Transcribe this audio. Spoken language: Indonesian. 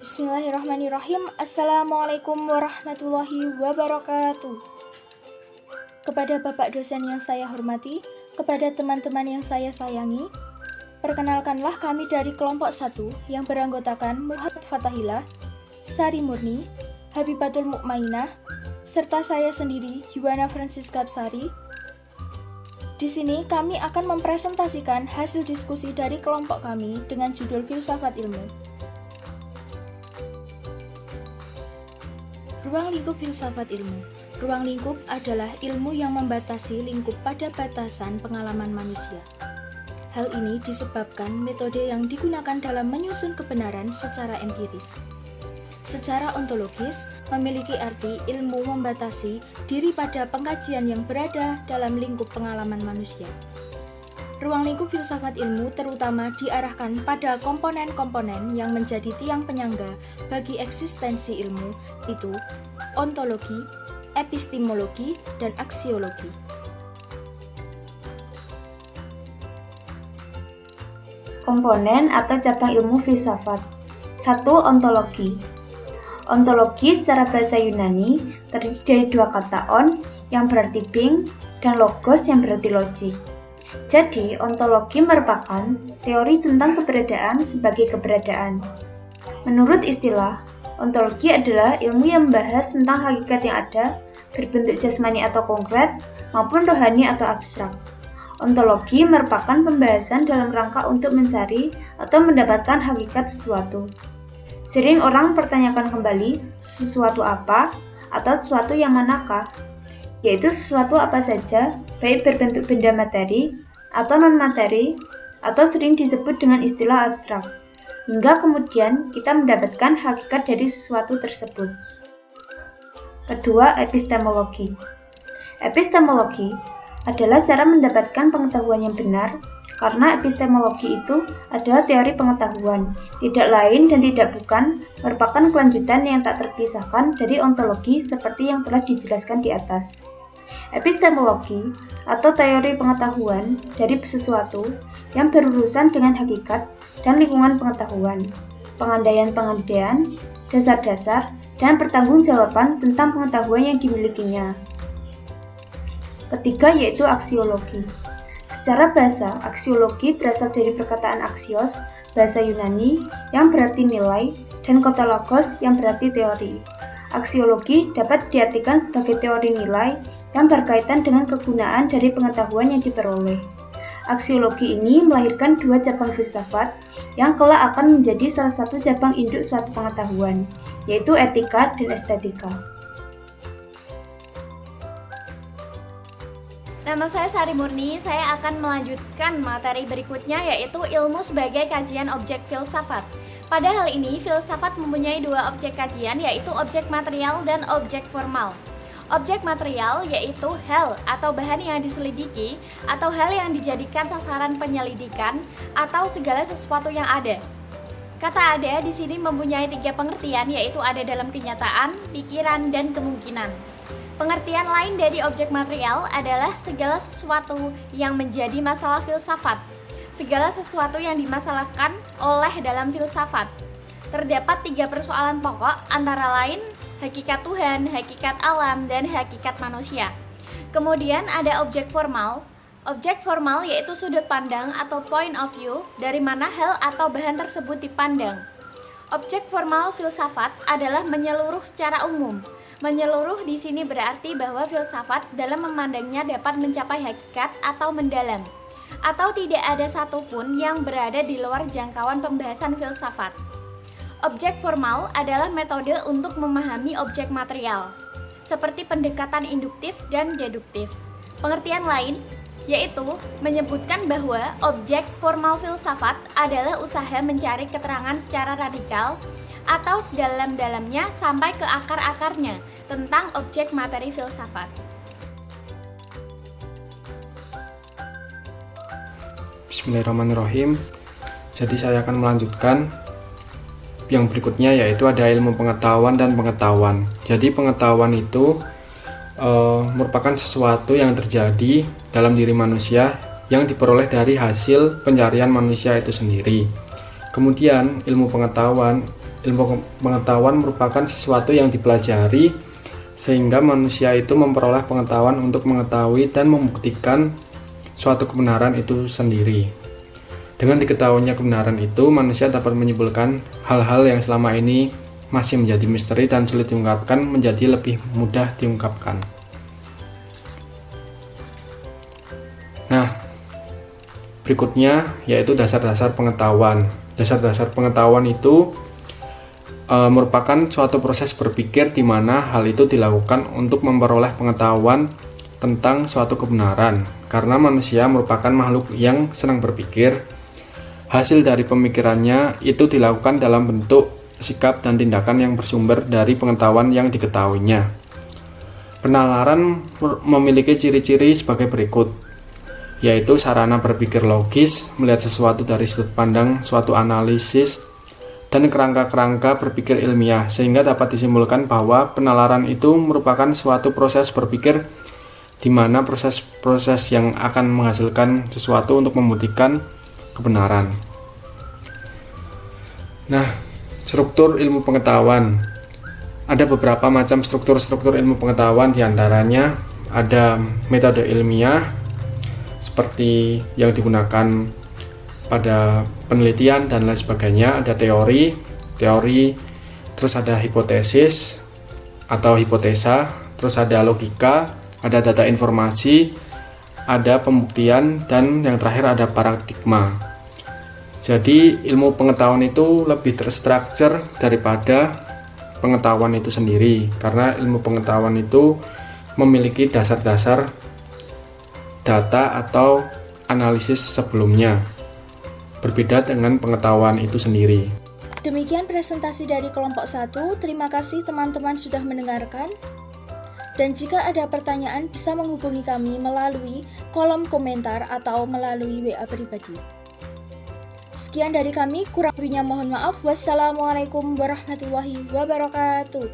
Bismillahirrahmanirrahim. Assalamualaikum warahmatullahi wabarakatuh. Kepada Bapak dosen yang saya hormati, kepada teman-teman yang saya sayangi, perkenalkanlah kami dari kelompok 1 yang beranggotakan Muhammad Fatahillah, Sari Murni, Habibatul Mukmainah, serta saya sendiri, Yuwana Francisca Absari. Di sini kami akan mempresentasikan hasil diskusi dari kelompok kami dengan judul Filsafat Ilmu. Ruang lingkup filsafat ilmu. Ruang lingkup adalah ilmu yang membatasi lingkup pada batasan pengalaman manusia. Hal ini disebabkan metode yang digunakan dalam menyusun kebenaran secara empiris. Secara ontologis, memiliki arti ilmu membatasi diri pada pengkajian yang berada dalam lingkup pengalaman manusia. Ruang lingkup filsafat ilmu terutama diarahkan pada komponen-komponen yang menjadi tiang penyangga bagi eksistensi ilmu, itu ontologi, epistemologi, dan aksiologi. Komponen atau cabang ilmu filsafat. 1. Ontologi. Ontologi secara bahasa Yunani terdiri dari dua kata on yang berarti being dan logos yang berarti logik. Jadi, ontologi merupakan teori tentang keberadaan sebagai keberadaan. Menurut istilah, ontologi adalah ilmu yang membahas tentang hakikat yang ada, berbentuk jasmani atau konkret, maupun rohani atau abstrak. Ontologi merupakan pembahasan dalam rangka untuk mencari atau mendapatkan hakikat sesuatu. Sering orang pertanyakan kembali, sesuatu apa atau sesuatu yang manakah? Yaitu sesuatu apa saja, baik berbentuk benda materi atau non-materi, atau sering disebut dengan istilah abstrak, hingga kemudian kita mendapatkan hakikat dari sesuatu tersebut. Kedua, epistemologi. Epistemologi adalah cara mendapatkan pengetahuan yang benar, karena epistemologi itu adalah teori pengetahuan, tidak lain dan tidak bukan, merupakan kelanjutan yang tak terpisahkan dari ontologi seperti yang telah dijelaskan di atas. Epistemologi atau teori pengetahuan dari sesuatu yang berurusan dengan hakikat dan lingkungan pengetahuan, pengandaian-pengandaian, dasar-dasar, dan pertanggungjawaban tentang pengetahuan yang dimilikinya. Ketiga yaitu aksiologi. Secara bahasa, aksiologi berasal dari perkataan aksios, bahasa Yunani, yang berarti nilai, dan kata logos yang berarti teori. Aksiologi dapat diartikan sebagai teori nilai yang berkaitan dengan kegunaan dari pengetahuan yang diperoleh. Aksiologi ini melahirkan dua cabang filsafat yang kelak akan menjadi salah satu cabang induk suatu pengetahuan, yaitu etika dan estetika. Nama saya Sari Murni, saya akan melanjutkan materi berikutnya yaitu ilmu sebagai kajian objek filsafat. Pada hal ini, filsafat mempunyai dua objek kajian yaitu objek material dan objek formal. Objek material yaitu hal atau bahan yang diselidiki atau hal yang dijadikan sasaran penyelidikan atau segala sesuatu yang ada. Kata ada di sini mempunyai tiga pengertian yaitu ada dalam kenyataan, pikiran, dan kemungkinan. Pengertian lain dari objek material adalah segala sesuatu yang menjadi masalah filsafat, segala sesuatu yang dimasalahkan oleh dalam filsafat. Terdapat tiga persoalan pokok antara lain hakikat Tuhan, hakikat alam, dan hakikat manusia. Kemudian ada objek formal. Objek formal yaitu sudut pandang atau point of view dari mana hal atau bahan tersebut dipandang. Objek formal filsafat adalah menyeluruh secara umum. Menyeluruh di sini berarti bahwa filsafat dalam memandangnya dapat mencapai hakikat atau mendalam, atau tidak ada satupun yang berada di luar jangkauan pembahasan filsafat. Objek formal adalah metode untuk memahami objek material, seperti pendekatan induktif dan deduktif. Pengertian lain yaitu menyebutkan bahwa objek formal filsafat adalah usaha mencari keterangan secara radikal atau sedalam-dalamnya sampai ke akar-akarnya tentang objek materi filsafat. Bismillahirrahmanirrahim. Jadi saya akan melanjutkan yang berikutnya yaitu ada ilmu pengetahuan dan pengetahuan. Jadi pengetahuan itu merupakan sesuatu yang terjadi dalam diri manusia yang diperoleh dari hasil pencarian manusia itu sendiri. Kemudian ilmu pengetahuan ilmu pengetahuan merupakan sesuatu yang dipelajari sehingga manusia itu memperoleh pengetahuan untuk mengetahui dan membuktikan suatu kebenaran itu sendiri. Dengan diketahuinya kebenaran itu, manusia dapat menyimpulkan hal-hal yang selama ini masih menjadi misteri dan sulit diungkapkan menjadi lebih mudah diungkapkan. Nah, berikutnya yaitu dasar-dasar pengetahuan. Dasar-dasar pengetahuan itu merupakan suatu proses berpikir di mana hal itu dilakukan untuk memperoleh pengetahuan tentang suatu kebenaran. Karena manusia merupakan makhluk yang senang berpikir, hasil dari pemikirannya itu dilakukan dalam bentuk sikap dan tindakan yang bersumber dari pengetahuan yang diketahuinya. Penalaran memiliki ciri-ciri sebagai berikut, yaitu sarana berpikir logis, melihat sesuatu dari sudut pandang suatu analisis, dan kerangka-kerangka berpikir ilmiah, sehingga dapat disimpulkan bahwa penalaran itu merupakan suatu proses berpikir di mana proses-proses yang akan menghasilkan sesuatu untuk membuktikan kebenaran. Nah, struktur ilmu pengetahuan. Ada beberapa macam struktur ilmu pengetahuan, diantaranya ada metode ilmiah seperti yang digunakan pada penelitian dan lain sebagainya, ada teori, terus ada hipotesis atau hipotesa, terus ada logika, ada data informasi, ada pembuktian, dan yang terakhir ada paradigma. Jadi ilmu pengetahuan itu lebih terstruktur daripada pengetahuan itu sendiri, karena ilmu pengetahuan itu memiliki dasar-dasar data atau analisis sebelumnya, berbeda dengan pengetahuan itu sendiri. Demikian presentasi dari kelompok 1. Terima kasih teman-teman sudah mendengarkan. Dan jika ada pertanyaan bisa menghubungi kami melalui kolom komentar atau melalui WA pribadi. Sekian dari kami, kurang lebihnya mohon maaf. Wassalamualaikum warahmatullahi wabarakatuh.